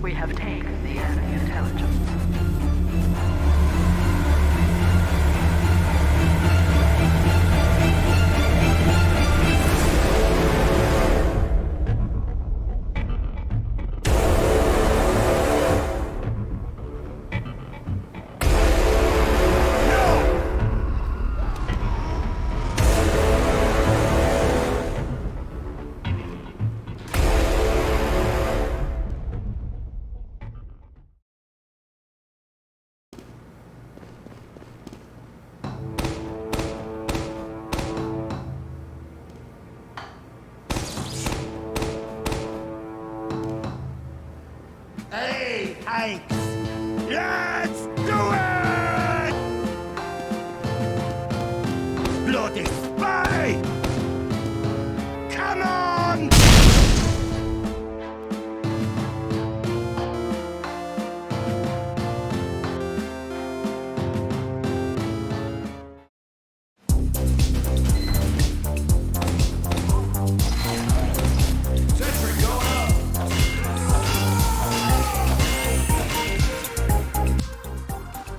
We have taken the enemy intelligence. Hey, Hanks! Let's do it! Bloody spy! Come on! Sentry going up!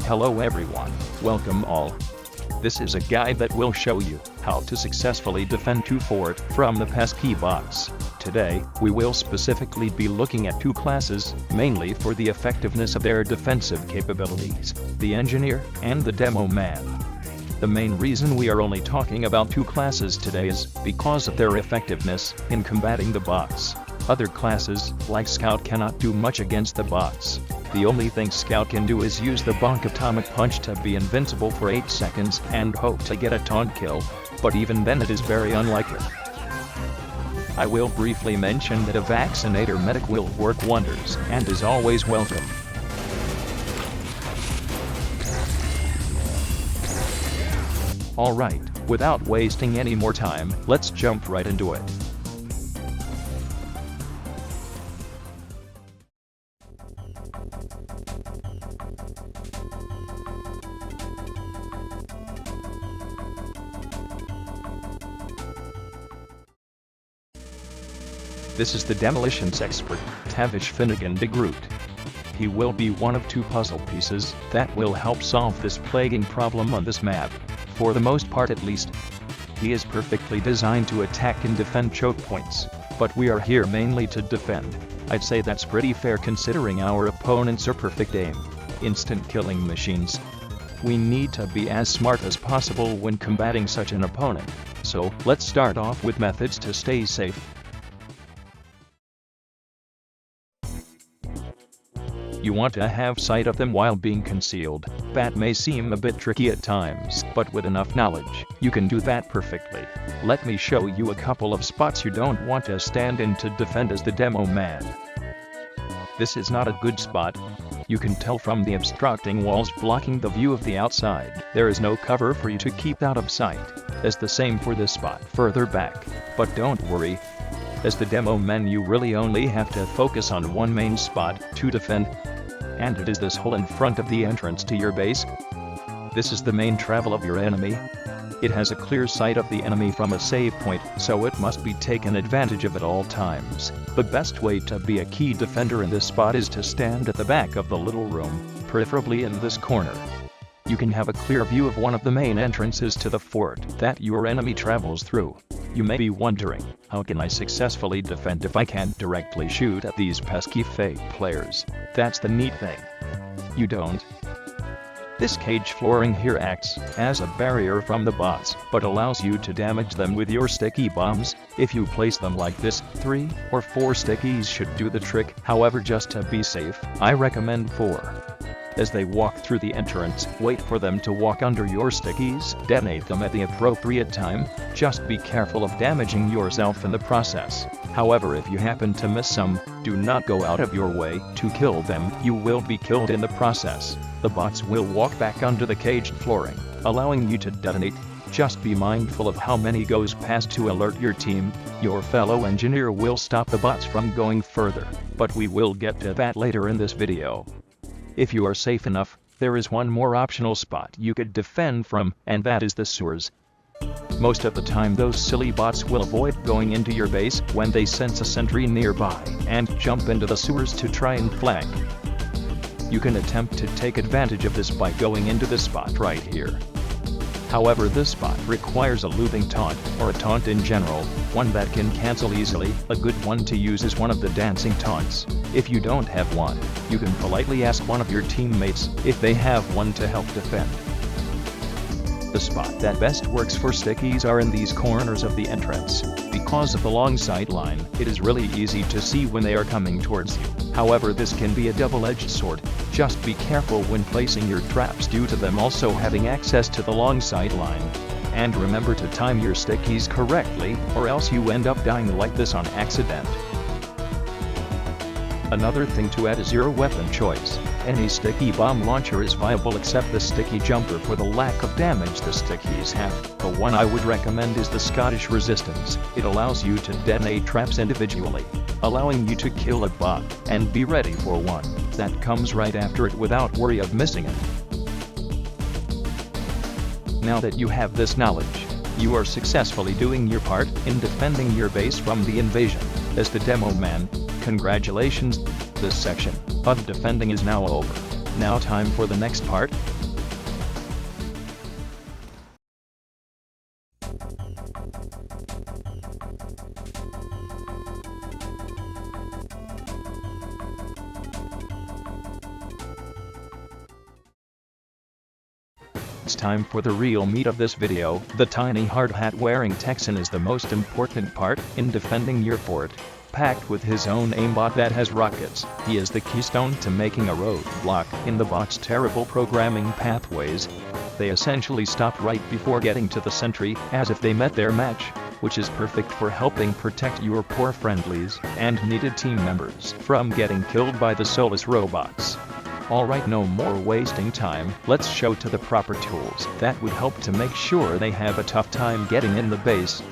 Hello everyone, welcome all. This is a guide that will show you how to successfully defend Tf2 from the pesky bots. Today, we will specifically be looking at two classes, mainly for the effectiveness of their defensive capabilities, the engineer and the demo man. The main reason we are only talking about two classes today is because of their effectiveness in combating the bots. Other classes, like Scout, cannot do much against the bots. The only thing Scout can do is use the bonk atomic punch to be invincible for 8 seconds and hope to get a taunt kill, but even then it is very unlikely. I will briefly mention that a vaccinator medic will work wonders and is always welcome. Alright, without wasting any more time, let's jump right into it. This is the demolitions expert, Tavish Finnegan de Groot. He will be one of two puzzle pieces that will help solve this plaguing problem on this map, for the most part at least. He is perfectly designed to attack and defend choke points, but we are here mainly to defend. I'd say that's pretty fair considering our opponents are perfect aim, instant killing machines. We need to be as smart as possible when combating such an opponent, so let's start off with methods to stay safe. You want to have sight of them while being concealed. That may seem a bit tricky at times, but with enough knowledge, you can do that perfectly. Let me show you a couple of spots you don't want to stand in to defend as the demo man. This is not a good spot. You can tell from the obstructing walls blocking the view of the outside. There is no cover for you to keep out of sight. It's the same for this spot further back, but don't worry. As the demo man, you really only have to focus on one main spot to defend, and it is this hole in front of the entrance to your base. This is the main travel of your enemy. It has a clear sight of the enemy from a save point, so it must be taken advantage of at all times. The best way to be a key defender in this spot is to stand at the back of the little room, preferably in this corner. You can have a clear view of one of the main entrances to the fort that your enemy travels through. You may be wondering, how can I successfully defend if I can't directly shoot at these pesky fake players? That's the neat thing. You don't. This cage flooring here acts as a barrier from the bots, but allows you to damage them with your sticky bombs. If you place them like this, 3 or 4 stickies should do the trick. However, just to be safe, I recommend 4. As they walk through the entrance, wait for them to walk under your stickies, detonate them at the appropriate time. Just be careful of damaging yourself in the process. However, if you happen to miss some, do not go out of your way to kill them. You will be killed in the process. The bots will walk back under the caged flooring, allowing you to detonate. Just be mindful of how many goes past to alert your team. Your fellow engineer will stop the bots from going further, but we will get to that later in this video. If you are safe enough, there is one more optional spot you could defend from, and that is the sewers. Most of the time those silly bots will avoid going into your base when they sense a sentry nearby and jump into the sewers to try and flank. You can attempt to take advantage of this by going into this spot right here. However, this spot requires a looping taunt, or a taunt in general, one that can cancel easily. A good one to use is one of the dancing taunts. If you don't have one, you can politely ask one of your teammates if they have one to help defend. The spot that best works for stickies are in these corners of the entrance. Because of the long sight line, it is really easy to see when they are coming towards you. However, this can be a double-edged sword. Just be careful when placing your traps due to them also having access to the long sight line. And remember to time your stickies correctly, or else you end up dying like this on accident. Another thing to add is your weapon choice. Any sticky bomb launcher is viable except the sticky jumper for the lack of damage the stickies have. The one I would recommend is the Scottish Resistance. It allows you to detonate traps individually, allowing you to kill a bot and be ready for one that comes right after it without worry of missing it. Now that you have this knowledge, you are successfully doing your part in defending your base from the invasion. As the demo man, congratulations! This section of defending is now over. Now time for the next part. It's time for the real meat of this video. The tiny hard hat wearing Texan is the most important part in defending your fort. Packed with his own aimbot that has rockets, he is the keystone to making a roadblock in the bot's terrible programming pathways. They essentially stop right before getting to the sentry, as if they met their match, which is perfect for helping protect your poor friendlies and needed team members from getting killed by the soulless robots. Alright, no more wasting time, let's show to the proper tools that would help to make sure they have a tough time getting in the base.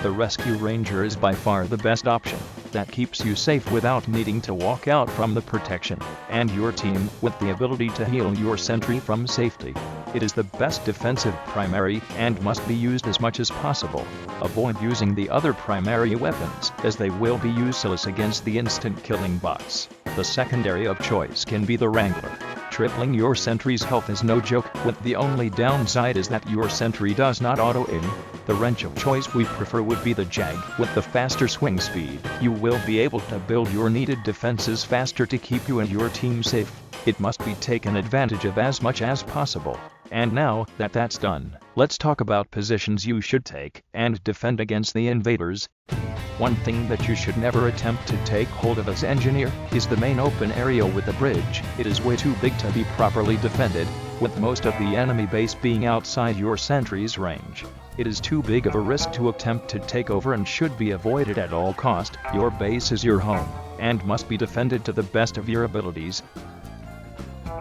The Rescue Ranger is by far the best option. That keeps you safe without needing to walk out from the protection, and your team with the ability to heal your sentry from safety. It is the best defensive primary and must be used as much as possible. Avoid using the other primary weapons, as they will be useless against the instant killing bots. The secondary of choice can be the Wrangler. Tripling your sentry's health is no joke, with the only downside is that your sentry does not auto-aim. The wrench of choice we prefer would be the Jag. With the faster swing speed, you will be able to build your needed defenses faster to keep you and your team safe. It must be taken advantage of as much as possible. And now that that's done, let's talk about positions you should take and defend against the invaders. One thing that you should never attempt to take hold of as engineer is the main open area with the bridge. It is way too big to be properly defended, with most of the enemy base being outside your sentry's range. It is too big of a risk to attempt to take over and should be avoided at all cost. Your base is your home, and must be defended to the best of your abilities.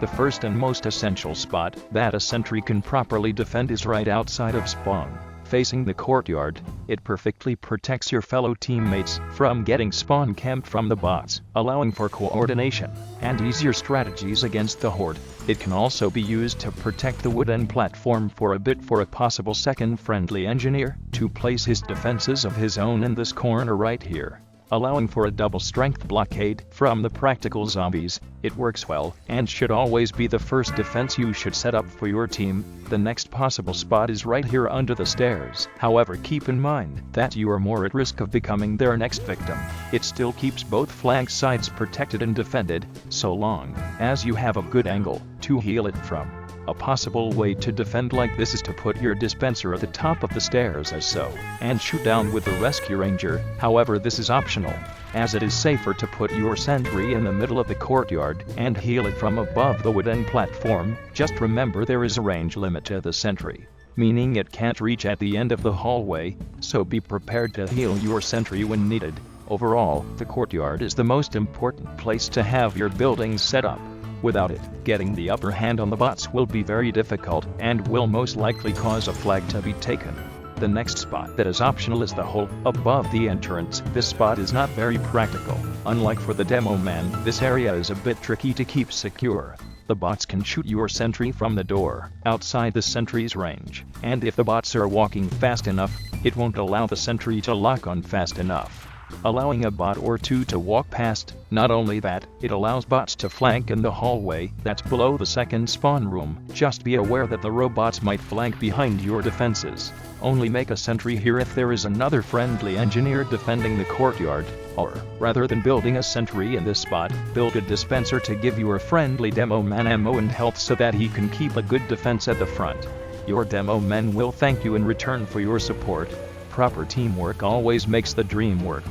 The first and most essential spot that a sentry can properly defend is right outside of spawn. Facing the courtyard, it perfectly protects your fellow teammates from getting spawn camped from the bots, allowing for coordination and easier strategies against the horde. It can also be used to protect the wooden platform for a bit for a possible second friendly engineer to place his defenses of his own in this corner right here, allowing for a double strength blockade from the practical zombies. It works well and should always be the first defense you should set up for your team. The next possible spot is right here under the stairs. However, keep in mind that you are more at risk of becoming their next victim. It still keeps both flank sides protected and defended, so long as you have a good angle to heal it from. A possible way to defend like this is to put your dispenser at the top of the stairs as so, and shoot down with the Rescue Ranger. However, this is optional, as it is safer to put your sentry in the middle of the courtyard and heal it from above the wooden platform. Just remember there is a range limit to the sentry, meaning it can't reach at the end of the hallway, so be prepared to heal your sentry when needed. Overall, the courtyard is the most important place to have your buildings set up. Without it, getting the upper hand on the bots will be very difficult and will most likely cause a flag to be taken. The next spot that is optional is the hole above the entrance. This spot is not very practical. Unlike for the demo man, this area is a bit tricky to keep secure. The bots can shoot your sentry from the door, outside the sentry's range, and if the bots are walking fast enough, it won't allow the sentry to lock on fast enough, allowing a bot or two to walk past. Not only that, it allows bots to flank in the hallway that's below the second spawn room. Just be aware that the robots might flank behind your defenses. Only make a sentry here if there is another friendly engineer defending the courtyard, or, rather than building a sentry in this spot, build a dispenser to give your friendly demo man ammo and health so that he can keep a good defense at the front. Your demo men will thank you in return for your support. Proper teamwork always makes the dream work.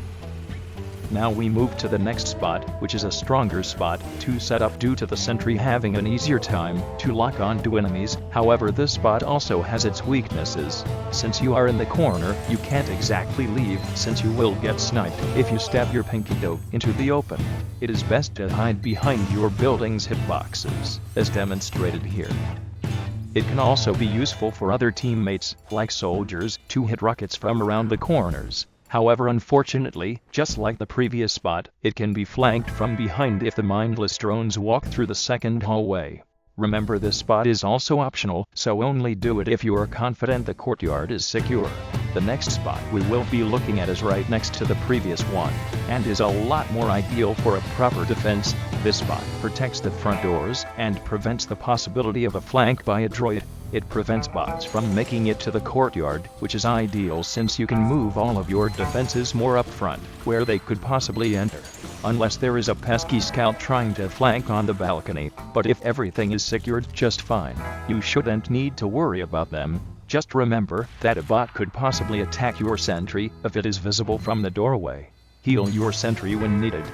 Now we move to the next spot, which is a stronger spot to set up due to the sentry having an easier time to lock onto enemies. However, this spot also has its weaknesses. Since you are in the corner, you can't exactly leave since you will get sniped if you stab your pinky toe into the open. It is best to hide behind your building's hitboxes, as demonstrated here. It can also be useful for other teammates, like soldiers, to hit rockets from around the corners. However, unfortunately, just like the previous spot, it can be flanked from behind if the mindless drones walk through the second hallway. Remember, this spot is also optional, so only do it if you are confident the courtyard is secure. The next spot we will be looking at is right next to the previous one, and is a lot more ideal for a proper defense. This spot protects the front doors and prevents the possibility of a flank by a droid. It prevents bots from making it to the courtyard, which is ideal since you can move all of your defenses more up front, where they could possibly enter. Unless there is a pesky scout trying to flank on the balcony, but if everything is secured just fine, you shouldn't need to worry about them. Just remember that a bot could possibly attack your sentry if it is visible from the doorway. Heal your sentry when needed.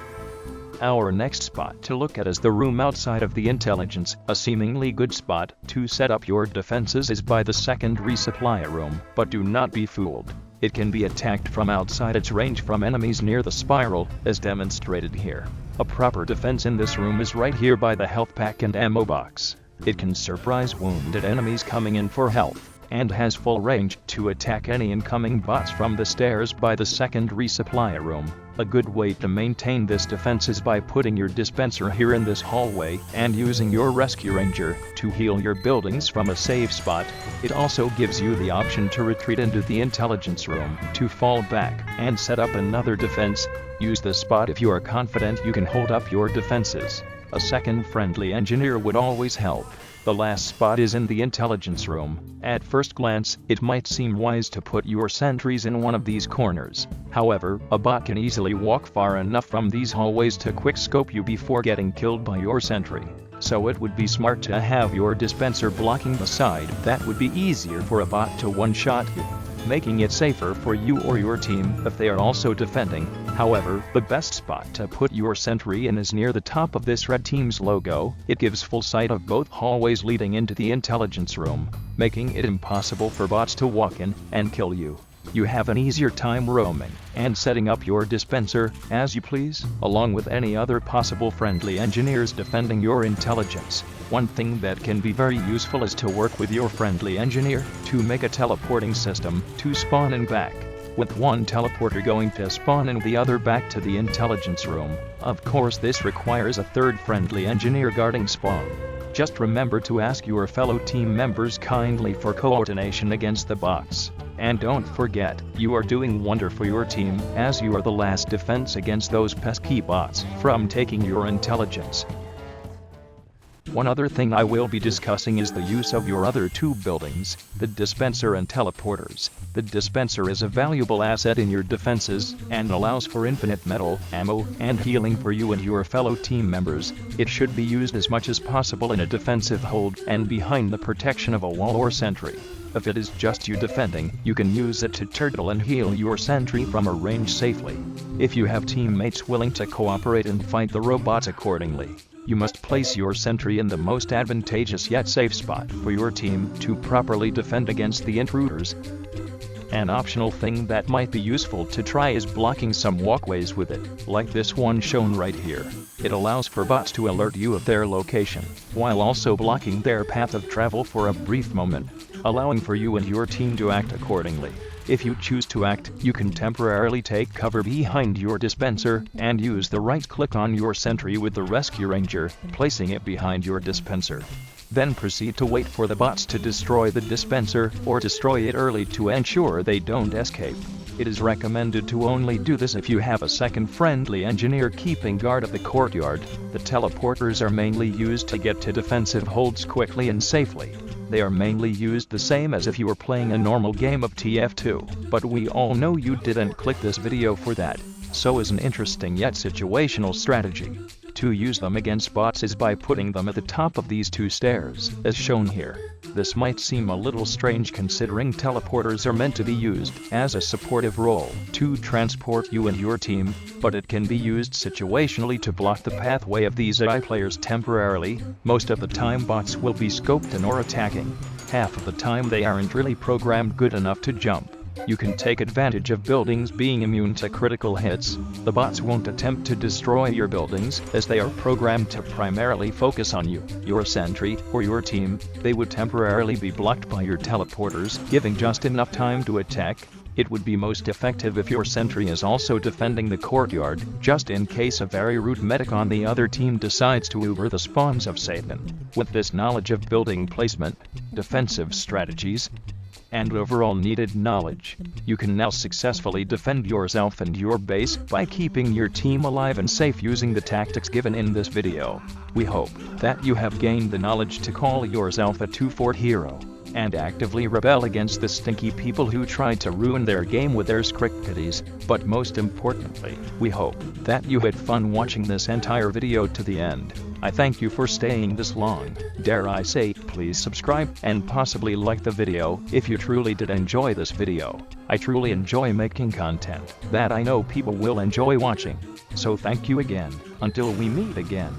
Our next spot to look at is the room outside of the intelligence. A seemingly good spot to set up your defenses is by the second resupply room, but do not be fooled. It can be attacked from outside its range from enemies near the spiral, as demonstrated here. A proper defense in this room is right here by the health pack and ammo box. It can surprise wounded enemies coming in for health, and has full range to attack any incoming bots from the stairs by the second resupply room. A good way to maintain this defense is by putting your dispenser here in this hallway and using your rescue ranger to heal your buildings from a safe spot. It also gives you the option to retreat into the intelligence room to fall back and set up another defense. Use this spot if you are confident you can hold up your defenses. A second friendly engineer would always help. The last spot is in the intelligence room. At first glance, it might seem wise to put your sentries in one of these corners. However, a bot can easily walk far enough from these hallways to quickscope you before getting killed by your sentry. So it would be smart to have your dispenser blocking the side. That would be easier for a bot to one-shot you, making it safer for you or your team if they are also defending. However, the best spot to put your sentry in is near the top of this red team's logo. It gives full sight of both hallways leading into the intelligence room, making it impossible for bots to walk in and kill you. You have an easier time roaming and setting up your dispenser as you please, along with any other possible friendly engineers defending your intelligence. One thing that can be very useful is to work with your friendly engineer to make a teleporting system to spawn and back, with one teleporter going to spawn and the other back to the intelligence room. Of course, this requires a third friendly engineer guarding spawn. Just remember to ask your fellow team members kindly for coordination against the bots. And don't forget, you are doing wonder for your team, as you are the last defense against those pesky bots from taking your intelligence. One other thing I will be discussing is the use of your other two buildings, the dispenser and teleporters. The dispenser is a valuable asset in your defenses and allows for infinite metal, ammo, and healing for you and your fellow team members. It should be used as much as possible in a defensive hold and behind the protection of a wall or sentry. If it is just you defending, you can use it to turtle and heal your sentry from a range safely. If you have teammates willing to cooperate and fight the robots accordingly, you must place your sentry in the most advantageous yet safe spot for your team to properly defend against the intruders. An optional thing that might be useful to try is blocking some walkways with it, like this one shown right here. It allows for bots to alert you of their location, while also blocking their path of travel for a brief moment, allowing for you and your team to act accordingly. If you choose to act, you can temporarily take cover behind your dispenser, and use the right click on your sentry with the rescue ranger, placing it behind your dispenser. Then proceed to wait for the bots to destroy the dispenser, or destroy it early to ensure they don't escape. It is recommended to only do this if you have a second friendly engineer keeping guard of the courtyard. The teleporters are mainly used to get to defensive holds quickly and safely. They are mainly used the same as if you were playing a normal game of Tf2, but we all know you didn't click this video for that, so is an interesting yet situational strategy. To use them against bots is by putting them at the top of these two stairs, as shown here. This might seem a little strange considering teleporters are meant to be used as a supportive role to transport you and your team, but it can be used situationally to block the pathway of these AI players temporarily. Most of the time bots will be scoped in or attacking. Half of the time they aren't really programmed good enough to jump. You can take advantage of buildings being immune to critical hits. The bots won't attempt to destroy your buildings, as they are programmed to primarily focus on you, your sentry, or your team. They would temporarily be blocked by your teleporters, giving just enough time to attack. It would be most effective if your sentry is also defending the courtyard, just in case a very rude medic on the other team decides to Uber the spawns of Satan. With this knowledge of building placement, defensive strategies, and overall needed knowledge, you can now successfully defend yourself and your base by keeping your team alive and safe using the tactics given in this video. We hope that you have gained the knowledge to call yourself a 2-fort hero, and actively rebel against the stinky people who try to ruin their game with their script kitties. But most importantly, we hope that you had fun watching this entire video to the end. I thank you for staying this long. Dare I say, please subscribe and possibly like the video if you truly did enjoy this video. I truly enjoy making content that I know people will enjoy watching. So thank you again. Until we meet again.